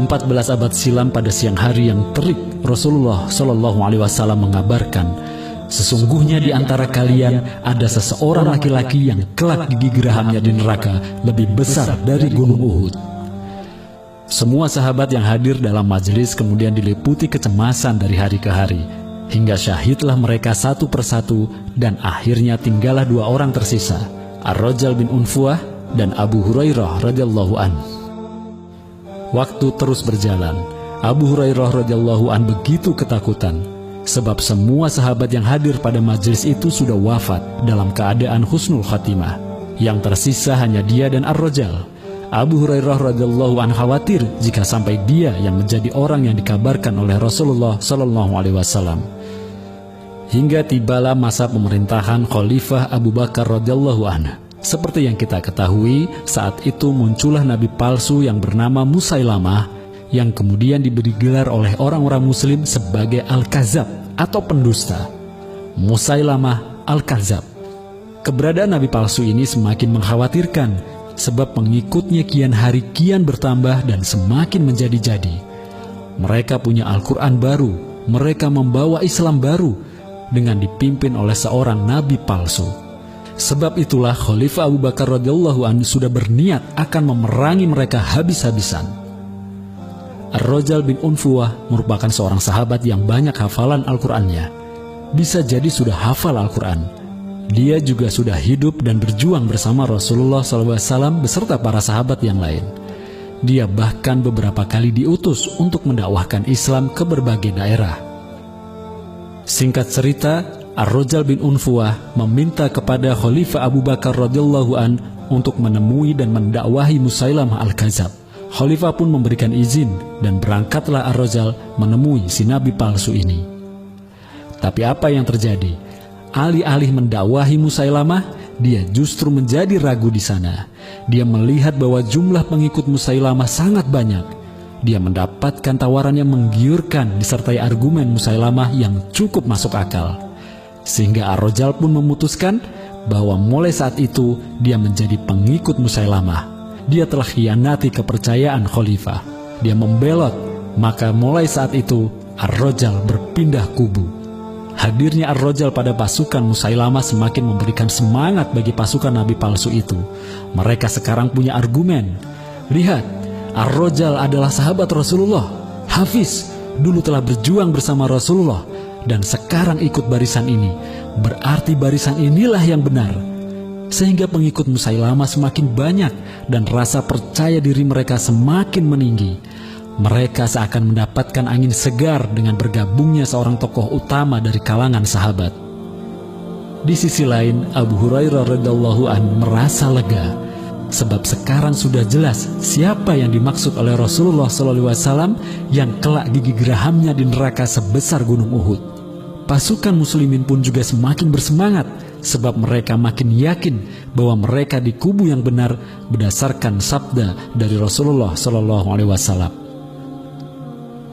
14 abad silam pada siang hari yang terik, Rasulullah Shallallahu Alaihi Wasallam mengabarkan, sesungguhnya di antara kalian ada seseorang laki-laki yang kelak gigi geraham di neraka lebih besar dari gunung Uhud. Semua sahabat yang hadir dalam majelis kemudian diliputi kecemasan dari hari ke hari, hingga syahidlah mereka satu persatu, dan akhirnya tinggallah dua orang tersisa, Ar-Rajal bin Unfuah dan Abu Hurairah radhiyallahu anhu. Waktu terus berjalan. Abu Hurairah radhiyallahu anhu begitu ketakutan, sebab semua sahabat yang hadir pada majelis itu sudah wafat dalam keadaan husnul khatimah. Yang tersisa hanya dia dan Ar-Rajal. Abu Hurairah radhiyallahu anhu khawatir jika sampai dia yang menjadi orang yang dikabarkan oleh Rasulullah Shallallahu Alaihi Wasallam. Hingga tibalah masa pemerintahan Khalifah Abu Bakar radhiyallahu anhu. Seperti yang kita ketahui, saat itu muncullah nabi palsu yang bernama Musailamah, yang kemudian diberi gelar oleh orang-orang muslim sebagai Al-Kazab atau pendusta. Musailamah Al-Kazab. Keberadaan nabi palsu ini semakin mengkhawatirkan, sebab pengikutnya kian hari kian bertambah dan semakin menjadi-jadi. Mereka punya Al-Quran baru, mereka membawa Islam baru, dengan dipimpin oleh seorang nabi palsu. Sebab itulah Khalifah Abu Bakar radhiyallahu anhu sudah berniat akan memerangi mereka habis-habisan. Ar-Rajal bin Unfuah merupakan seorang sahabat yang banyak hafalan Al-Qur'annya. Bisa jadi sudah hafal Al-Qur'an. Dia juga sudah hidup dan berjuang bersama Rasulullah SAW beserta para sahabat yang lain. Dia bahkan beberapa kali diutus untuk mendakwahkan Islam ke berbagai daerah. Singkat cerita, Ar-Rajal bin Unfuah meminta kepada Khalifah Abu Bakar radhiyallahu an untuk menemui dan mendakwahi Musailamah Al-Kazab. Khalifah pun memberikan izin dan berangkatlah Ar-Rajal menemui si nabi palsu ini. Tapi apa yang terjadi? Alih-alih mendakwahi Musailamah, dia justru menjadi ragu di sana. Dia melihat bahwa jumlah pengikut Musailamah sangat banyak. Dia mendapatkan tawaran yang menggiurkan disertai argumen Musailamah yang cukup masuk akal. Sehingga Ar-Rajal pun memutuskan bahwa mulai saat itu dia menjadi pengikut Musailamah. Dia telah khianati kepercayaan Khalifah. Dia membelot, maka mulai saat itu Ar-Rajal berpindah kubu. Hadirnya Ar-Rajal pada pasukan Musailamah semakin memberikan semangat bagi pasukan nabi palsu itu. Mereka sekarang punya argumen. Lihat, Ar-Rajal adalah sahabat Rasulullah. Hafiz dulu telah berjuang bersama Rasulullah dan sekarang ikut barisan ini. Berarti barisan inilah yang benar. Sehingga pengikut Musailamah semakin banyak dan rasa percaya diri mereka semakin meninggi. Mereka seakan mendapatkan angin segar dengan bergabungnya seorang tokoh utama dari kalangan sahabat. Di sisi lain, Abu Hurairah radhiyallahu anhu merasa lega, sebab sekarang sudah jelas siapa yang dimaksud oleh Rasulullah SAW yang kelak gigi gerahamnya di neraka sebesar gunung Uhud. Pasukan muslimin pun juga semakin bersemangat, sebab mereka makin yakin bahwa mereka di kubu yang benar berdasarkan sabda dari Rasulullah SAW.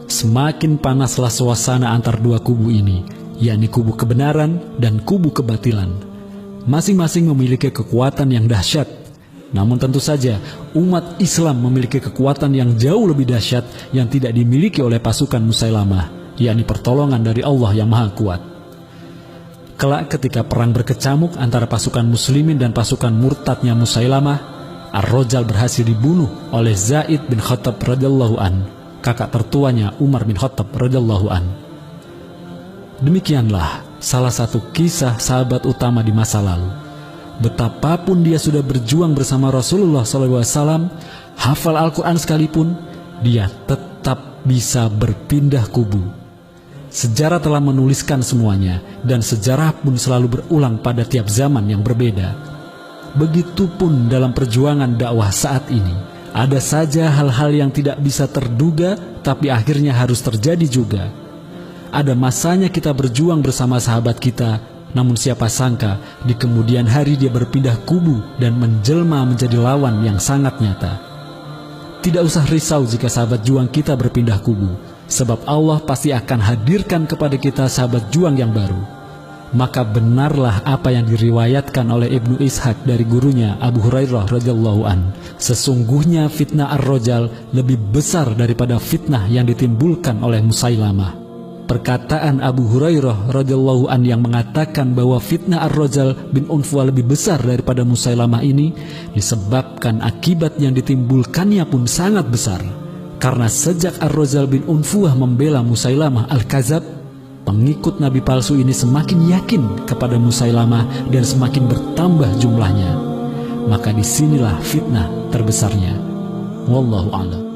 Semakin panaslah suasana antar dua kubu ini, yakni kubu kebenaran dan kubu kebatilan. Masing-masing memiliki kekuatan yang dahsyat. Namun tentu saja umat Islam memiliki kekuatan yang jauh lebih dahsyat yang tidak dimiliki oleh pasukan Musailamah, yakni pertolongan dari Allah yang Maha Kuat. Kelak ketika perang berkecamuk antara pasukan muslimin dan pasukan murtadnya Musailamah, Ar-Rajal berhasil dibunuh oleh Zaid bin Khattab radhiyallahu an, kakak tertuanya Umar bin Khattab radhiyallahu an. Demikianlah salah satu kisah sahabat utama di masa lalu. Betapapun dia sudah berjuang bersama Rasulullah SAW, hafal Al-Quran sekalipun, dia tetap bisa berpindah kubu. Sejarah telah menuliskan semuanya, dan sejarah pun selalu berulang pada tiap zaman yang berbeda. Begitupun dalam perjuangan dakwah saat ini. Ada saja hal-hal yang tidak bisa terduga, tapi akhirnya harus terjadi juga. Ada masanya kita berjuang bersama sahabat kita, namun siapa sangka di kemudian hari dia berpindah kubu dan menjelma menjadi lawan yang sangat nyata. Tidak usah risau jika sahabat juang kita berpindah kubu, sebab Allah pasti akan hadirkan kepada kita sahabat juang yang baru. maka benarlah apa yang diriwayatkan oleh Ibnu Ishaq dari gurunya Abu Hurairah radhiyallahu an. Sesungguhnya fitnah Ar-Rajal lebih besar daripada fitnah yang ditimbulkan oleh Musailamah. Perkataan Abu Hurairah radhiyallahu an yang mengatakan bahwa fitnah Ar-Rajal bin Unfuah lebih besar daripada Musailamah ini disebabkan akibat yang ditimbulkannya pun sangat besar. Karena sejak Ar-Rajal bin Unfuah membela Musailamah Al-Kadzab, pengikut Nabi palsu ini semakin yakin kepada Musailamah dan semakin bertambah jumlahnya. Maka disinilah fitnah terbesarnya. Wallahu a'lam.